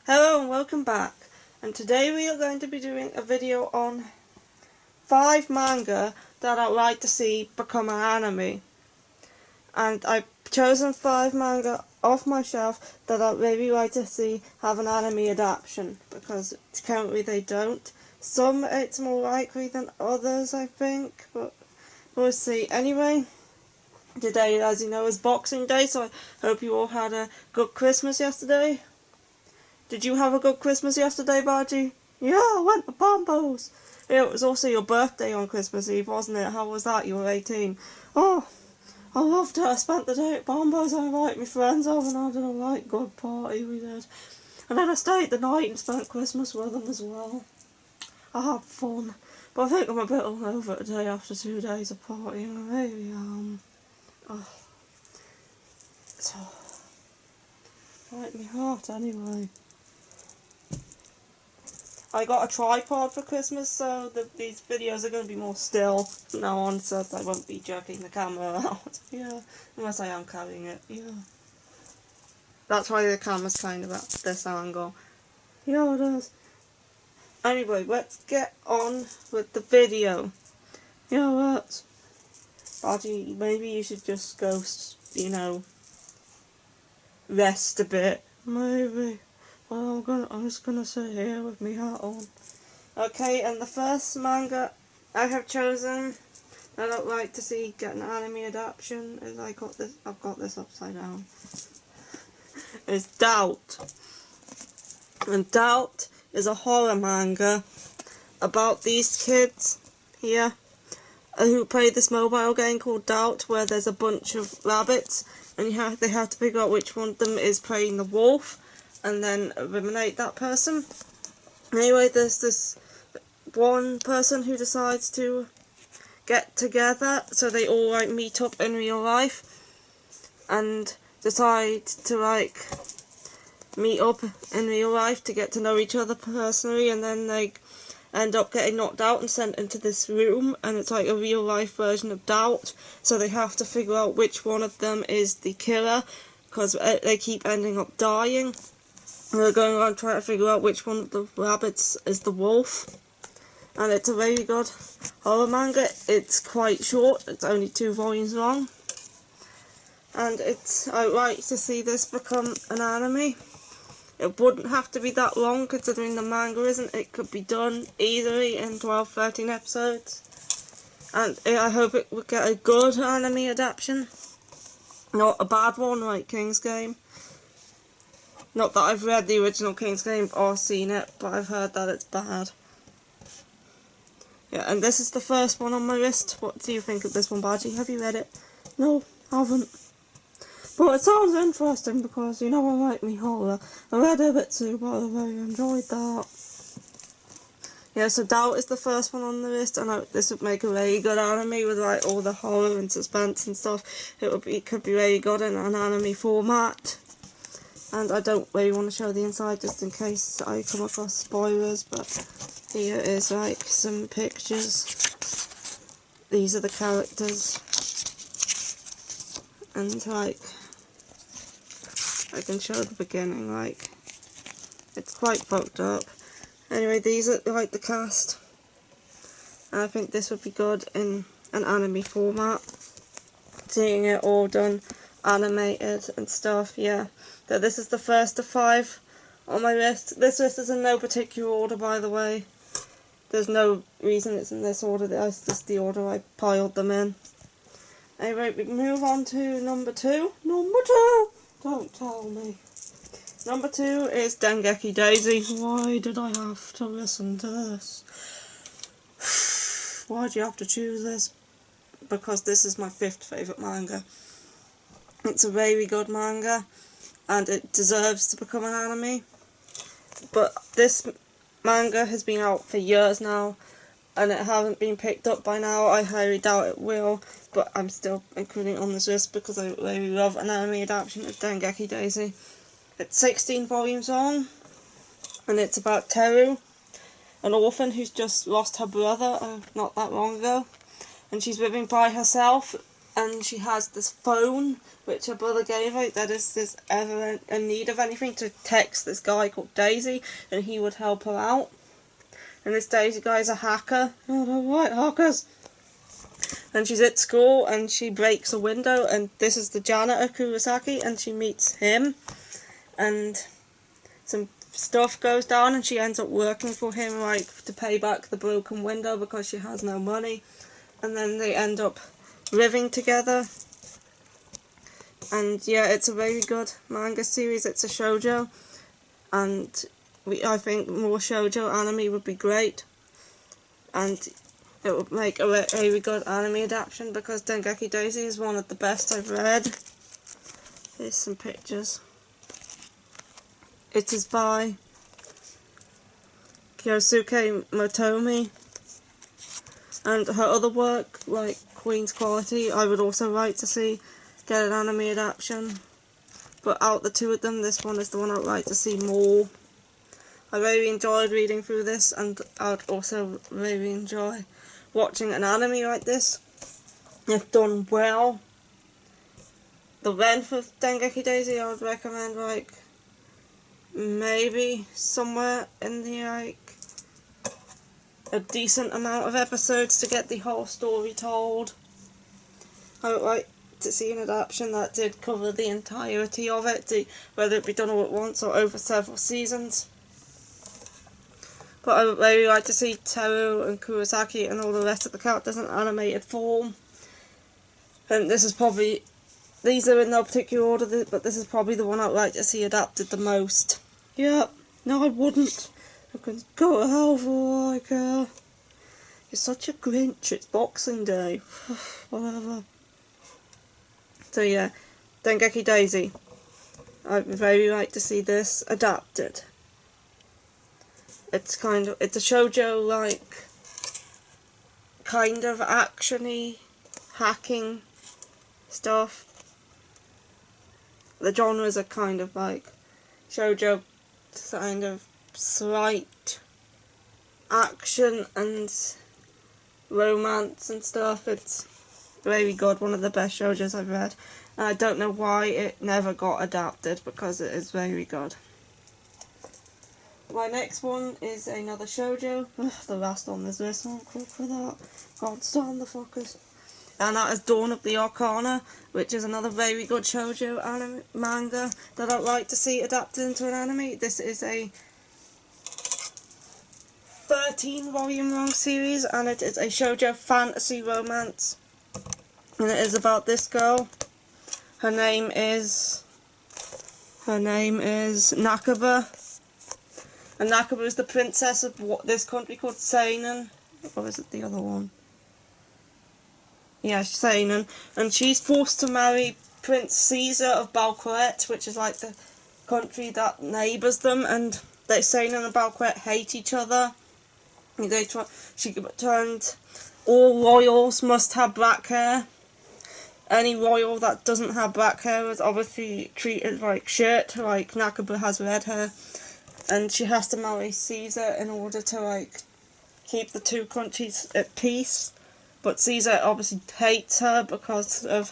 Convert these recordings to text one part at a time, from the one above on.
Hello and welcome back, and today we are going to be doing a video on 5 manga that I'd like to see become an anime. And I've chosen 5 manga off my shelf that I'd really like to see have an anime adaptation, because currently they don't. Some it's more likely than others, I think, but we'll see. Anyway, today, as you know, is Boxing Day, so I hope you all had a good Christmas yesterday. Did you have a good Christmas yesterday, Badgy? Yeah, I went to Bombos. Yeah, it was also your birthday on Christmas Eve, wasn't it? How was that? You were 18. Oh, I loved it. I spent the day at Bombos. I invited my friends over and I did a good party we did. And then I stayed the night and spent Christmas with them as well. I had fun. But I think I'm a bit hungover today after 2 days of partying. I really am. Oh, it's right in my heart anyway. I got a tripod for Christmas, so these videos are going to be more still from now on, so I won't be jerking the camera out. Yeah, unless I am carrying it. Yeah, that's why the camera's kind of at this angle. Yeah, it is. Anyway, let's get on with the video. Yeah, let's. Badgy, maybe you should just go, rest a bit. Maybe. Well, I'm just gonna sit here with my hat on. Okay, and the first manga I have chosen that I'd like to see get an anime adaptation is I've got this upside down. Is Doubt. And Doubt is a horror manga about these kids here who play this mobile game called Doubt, where there's a bunch of rabbits and they have to figure out which one of them is playing the wolf and then eliminate that person. Anyway, there's this one person who decides to get together, so they all meet up in real life and decide to meet up in real life to get to know each other personally, and then they end up getting knocked out and sent into this room, and it's like a real life version of Doubt, so they have to figure out which one of them is the killer, because they keep ending up dying. And they're going around trying to figure out which one of the rabbits is the wolf. And it's a very good horror manga. It's quite short, it's only 2 volumes long. And I'd like to see this become an anime. It wouldn't have to be that long considering the manga isn't. It could be done easily in 12-13 episodes. And I hope it would get a good anime adaptation. Not a bad one like King's Game. Not that I've read the original King's Game or seen it, but I've heard that it's bad. Yeah, and this is the first one on my list. What do you think of this one, Badgy? Have you read it? No, I haven't. But it sounds interesting because, I like me horror. I read a bit too, but I really enjoyed that. Yeah, so Doubt is the first one on the list, and this would make a really good anime with all the horror and suspense and stuff. It could be really good in an anime format. And I don't really want to show the inside just in case I come across spoilers, but here is some pictures. These are the characters. And I can show the beginning, it's quite fucked up. Anyway, these are the cast. And I think this would be good in an anime format. Seeing it all done animated and stuff, yeah. So this is the first of 5 on my list. This list is in no particular order, by the way. There's no reason it's in this order, that's just the order I piled them in. Anyway, we move on to number 2. Number 2! Don't tell me. Number 2 is Dengeki Daisy. Why did I have to listen to this? Why do you have to choose this? Because this is my 5th favourite manga. It's a really good manga, and it deserves to become an anime. But this manga has been out for years now, and it hasn't been picked up by now. I highly doubt it will, but I'm still including it on this list because I really love an anime adaptation of Dengeki Daisy. It's 16 volumes long, and it's about Teru, an orphan who's just lost her brother not that long ago, and she's living by herself and she has this phone which her brother gave her that is this ever in need of anything to text this guy called Daisy, and he would help her out. And this Daisy guy is a hacker. Oh, no, right, hackers. And she's at school and she breaks a window, and this is the janitor Kurosaki, and she meets him, and some stuff goes down and she ends up working for him, like, to pay back the broken window because she has no money. And then they end up living together. And yeah, it's a very good manga series. It's a shoujo, and I think more shoujo anime would be great, and it would make a very good anime adaptation, because Dengeki Daisy is one of the best I've read. Here's some pictures. It is by Kyosuke Motomi, and her other work, like Queen's Quality, I would also like to see get an anime adaptation. But out the two of them, this one is the one I'd like to see more. I really enjoyed reading through this, and I'd also really enjoy watching an anime like this, if done well. The length of Dengeki Daisy, I would recommend, like, maybe somewhere in the, like, a decent amount of episodes to get the whole story told. I would like to see an adaptation that did cover the entirety of it, whether it be done all at once or over several seasons. But I would really like to see Teru and Kurosaki and all the rest of the characters in animated form. And this is probably, these are in no particular order, but this is probably the one I'd like to see adapted the most. Yeah, no I wouldn't. I can go to hell for all I care. You're such a Grinch, it's Boxing Day. Whatever. So yeah, Dengeki Daisy. I'd very like to see this adapted. It's a shoujo, like, kind of actiony, hacking stuff. The genres are kind of like shoujo, kind of slight action and romance and stuff. It's very good, one of the best shoujos I've read. And I don't know why it never got adapted, because it is very good. My next one is another shoujo. Ugh, the last on this list, I'm quick for that. God stand the fuckers. And that is Dawn of the Arcana, which is another very good shoujo manga that I'd like to see adapted into an anime. This is a 13-volume long series, and it is a shoujo fantasy romance. And it is about this girl. Her name is Nakaba. And Nakaba is the princess of this country called Seinen. Or is it the other one? Yeah, Seinen. And she's forced to marry Prince Caesar of Balquet, which is like the country that neighbours them. And Seinen and Balquet hate each other. She turned all royals must have black hair. Any royal that doesn't have black hair is obviously treated like shit, like Nakaba has red hair. And she has to marry Caesar in order to, like, keep the two countries at peace. But Caesar obviously hates her because of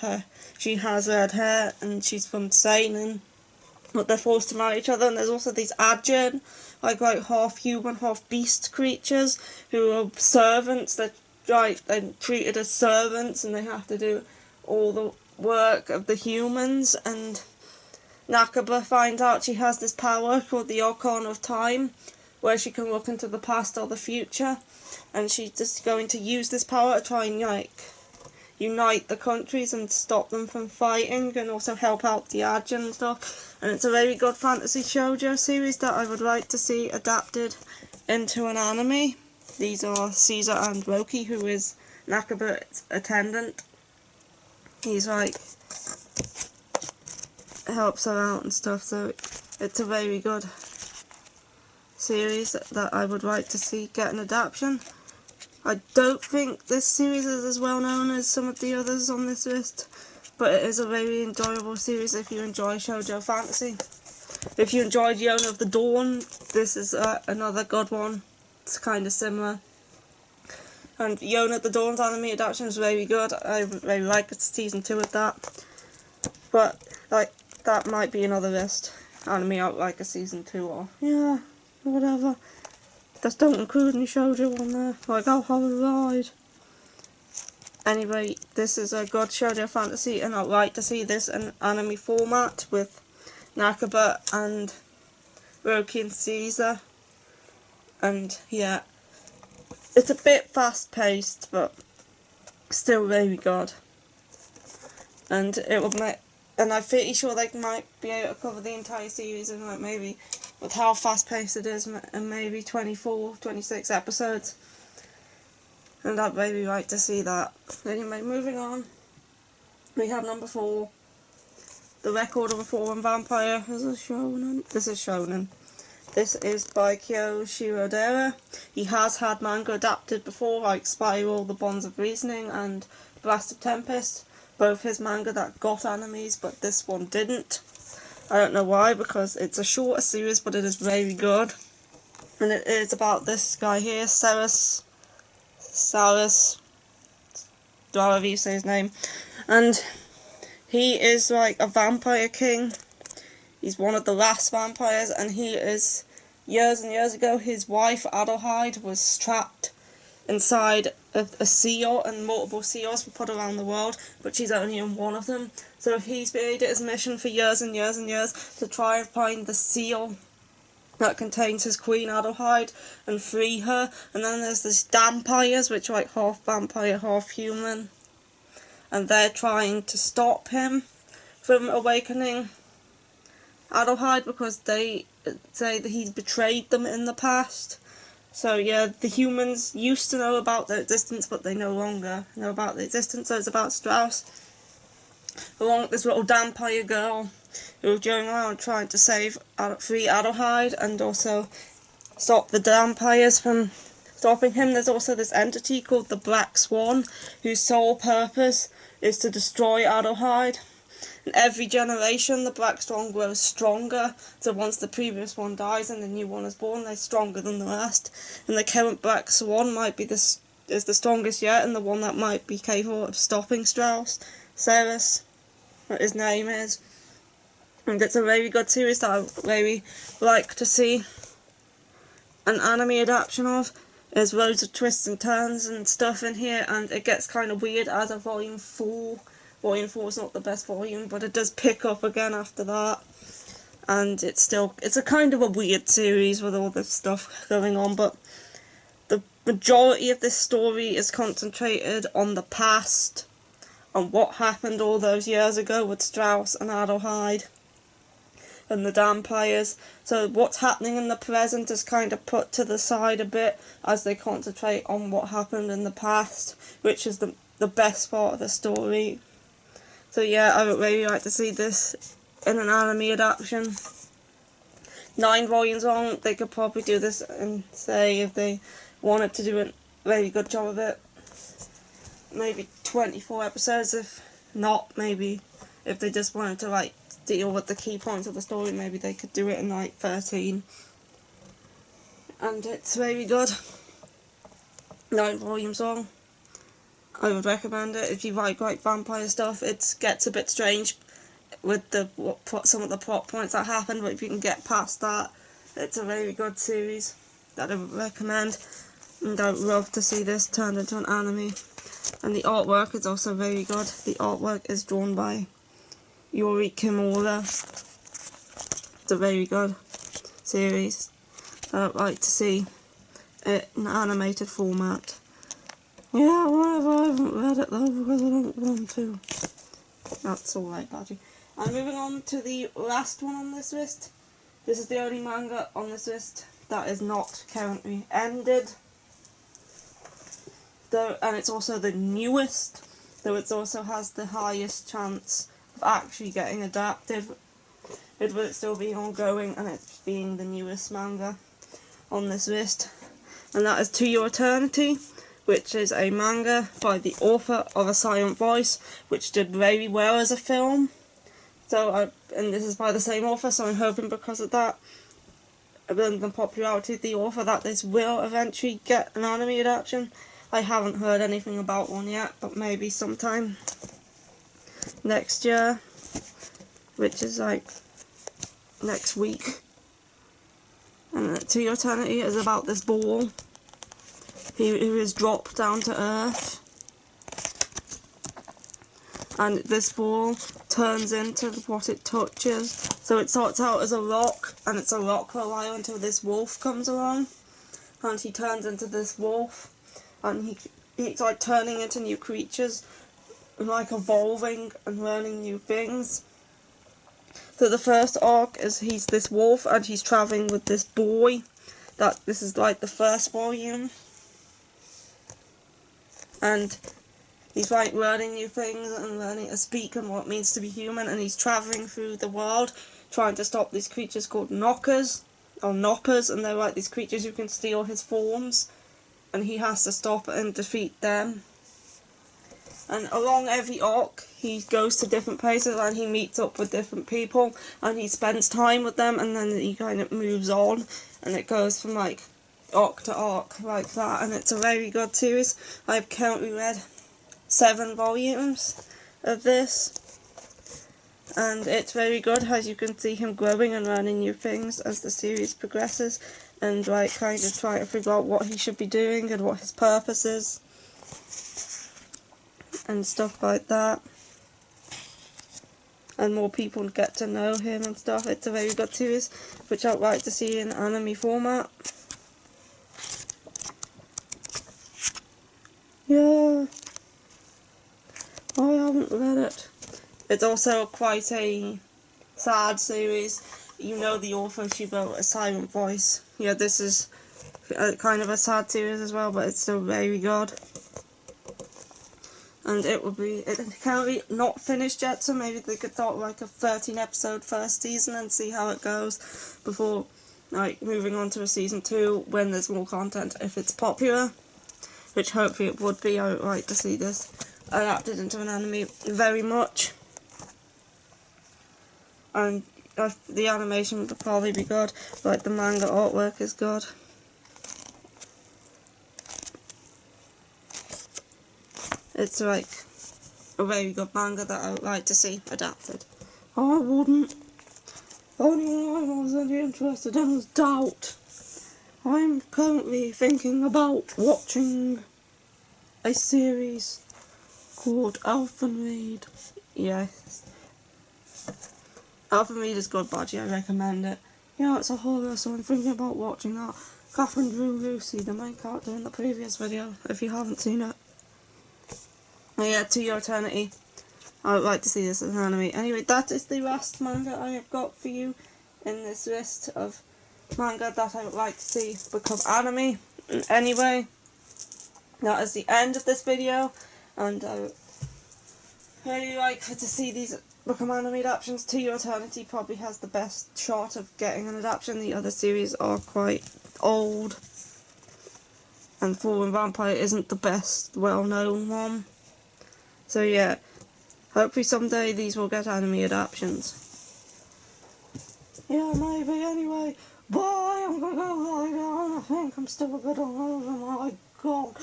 she has red hair and she's from Seinen. But they're forced to marry each other, and there's also these Ajin, like half human, half beast creatures, who are servants. They're treated as servants, and they have to do all the work of the humans. And Nakaba finds out she has this power called the Arcana of Time, where she can look into the past or the future, and she's just going to use this power to try and, like, unite the countries and stop them from fighting, and also help out the Ajin and stuff. And it's a very good fantasy shoujo series that I would like to see adapted into an anime. These are Caesar and Roki, who is Nakaba's attendant. He's like helps her out and stuff, so it's a very good series that I would like to see get an adaptation. I don't think this series is as well known as some of the others on this list, but it is a very enjoyable series if you enjoy shoujo fantasy. If you enjoyed Yona of the Dawn, this is another good one. It's kind of similar. And Yona the Dawn's anime adaptation is very good. I really like season 2 of that. But, like, that might be another list. Anime out like a season 2 or, yeah, whatever. Just don't include any shoujo on there. Like, I'll have a ride. Anyway, this is a good shoujo fantasy, and I'd like to see this in anime format with Nakaba and Roki and Caesar. And, yeah. It's a bit fast-paced, but still very good. And it would make, and I'm pretty sure they might be able to cover the entire series, and like maybe with how fast-paced it is, and maybe 24, 26 episodes. And I'd really like to see that. Anyway, moving on. We have number 4. The Record of a Fallen Vampire. This is shonen. This is by Kyo Shirodera. He has had manga adapted before, like Spiral, The Bonds of Reasoning, and Blast of Tempest. Both his manga that got animes, but this one didn't. I don't know why, because it's a shorter series, but it is very good. And it is about this guy here, Saris, however you say his name. And he is like a vampire king. He's one of the last vampires, and he is, years and years ago, his wife, Adelheid, was trapped inside a seal, and multiple seals were put around the world, but she's only in one of them. So he's made it his mission for years and years and years to try and find the seal that contains his queen, Adelheid, and free her. And then there's these vampires, which are like half vampire, half human, and they're trying to stop him from awakening Adelheid, because they say that he's betrayed them in the past. So yeah, the humans used to know about their existence, but they no longer know about the existence. So it's about Strauss, along with this little vampire girl who's going around trying to free Adelheid, and also stop the vampires from stopping him. There's also this entity called the Black Swan, whose sole purpose is to destroy Adelheid. In every generation, the Black Swan grows stronger, so once the previous one dies and the new one is born, they're stronger than the rest. And the current Black Swan might be is the strongest yet, and the one that might be capable of stopping Strauss, Ceres, what his name is. And it's a very good series that I really like to see an anime adaptation of. There's loads of twists and turns and stuff in here, and it gets kind of weird as a volume 4. Volume 4 is not the best volume, but it does pick up again after that. And it's a kind of a weird series with all this stuff going on, but the majority of this story is concentrated on the past, on what happened all those years ago with Strauss and Adelheid and the vampires. So what's happening in the present is kind of put to the side a bit as they concentrate on what happened in the past, which is the best part of the story. So yeah, I would really like to see this in an anime adaptation. 9 volumes long. They could probably do this and say, if they wanted to do a really good job of it, maybe 24 episodes. If not, maybe if they just wanted to like deal with the key points of the story, maybe they could do it in like 13. And it's very good. 9 volumes long. I would recommend it if you like vampire stuff. It gets a bit strange with some of the plot points that happen, but if you can get past that, it's a very good series that I would recommend. And I would love to see this turned into an anime. And the artwork is also very good. The artwork is drawn by Yuri Kimura. It's a very good series that I'd like to see it in an animated format. Yeah, whatever, I haven't read it though because I don't want to. That's alright, Badgy. And moving on to the last one on this list. This is the only manga on this list that is not currently ended. And it's also the newest, though it also has the highest chance of actually getting adapted, with it still being ongoing and it being the newest manga on this list. And that is To Your Eternity, which is a manga by the author of A Silent Voice, which did very well as a film. And this is by the same author, so I'm hoping because of that, and the popularity of the author, that this will eventually get an anime adaptation. I haven't heard anything about one yet, but maybe sometime next year, which is like next week. And To Your Eternity is about this ball who is dropped down to Earth, and this ball turns into what it touches. So it starts out as a rock, and it's a rock for a while until this wolf comes along, and he turns into this wolf, and he's like turning into new creatures, and like evolving and learning new things. So the first arc is he's this wolf, and he's travelling with this boy. This is like the first volume. And he's like learning new things and learning to speak and what it means to be human, and he's travelling through the world trying to stop these creatures called knockers, or noppers, and they're like these creatures who can steal his forms, and he has to stop and defeat them. And along every arc he goes to different places and he meets up with different people and he spends time with them, and then he kind of moves on, and it goes from like arc to arc like that, and it's a very good series. I've currently read 7 volumes of this, and it's very good as you can see him growing and learning new things as the series progresses, and like kind of trying to figure out what he should be doing and what his purpose is and stuff like that, and more people get to know him and stuff. It's a very good series which I'd like to see in anime format. Yeah, I haven't read it. It's also quite a sad series. You know the author, she wrote A Silent Voice. Yeah, this is kind of a sad series as well, but it's still very good. And it can't be not finished yet, so maybe they could start like a 13 episode first season and see how it goes before like moving on to a season 2 when there's more content, if it's popular, which hopefully it would be. I would like to see this adapted into an anime very much, and the animation would probably be good, like the manga artwork is good. It's like a very good manga that I would like to see adapted. I wouldn't. Only one I wasn't interested in was Doubt. I'm currently thinking about watching a series called Elfenreed. Yes. Elfenreed is good, Badgy, I recommend it. Yeah, it's a horror, so I'm thinking about watching that. Catherine drew Lucy, the main character in the previous video, if you haven't seen it. And yeah, To Your Eternity. I would like to see this as an anime. Anyway, that is the last manga I have got for you in this list of manga that I would like to see become anime. Anyway, that is the end of this video, and I would really like to see these become anime adaptations. To Your Eternity probably has the best shot of getting an adaptation. The other series are quite old, and Fallen Vampire isn't the best well-known one. So yeah, hopefully someday these will get anime adaptations. Yeah, maybe. Anyway, bye, I'm gonna go lie down. I think I'm still a bit hungover. My god,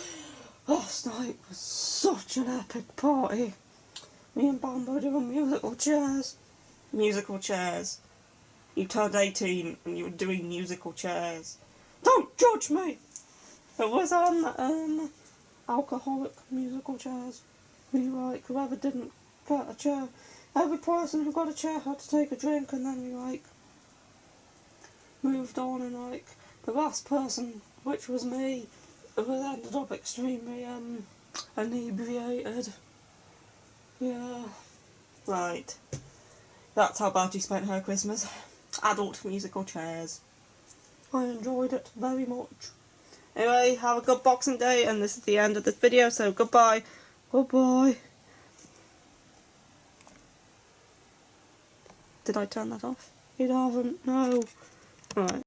last night was such an epic party. Me and Bambo doing musical chairs. Musical chairs. You turned 18 and you were doing musical chairs. Don't judge me! It was alcoholic musical chairs. Whoever didn't get a chair, every person who got a chair had to take a drink, and then we moved on, and the last person, which was me, ended up extremely inebriated. Yeah. Right. That's how Badgy spent her Christmas. Adult musical chairs. I enjoyed it very much. Anyway, have a good Boxing Day, and this is the end of this video, so goodbye. Goodbye. Did I turn that off? You haven't? No. Alright.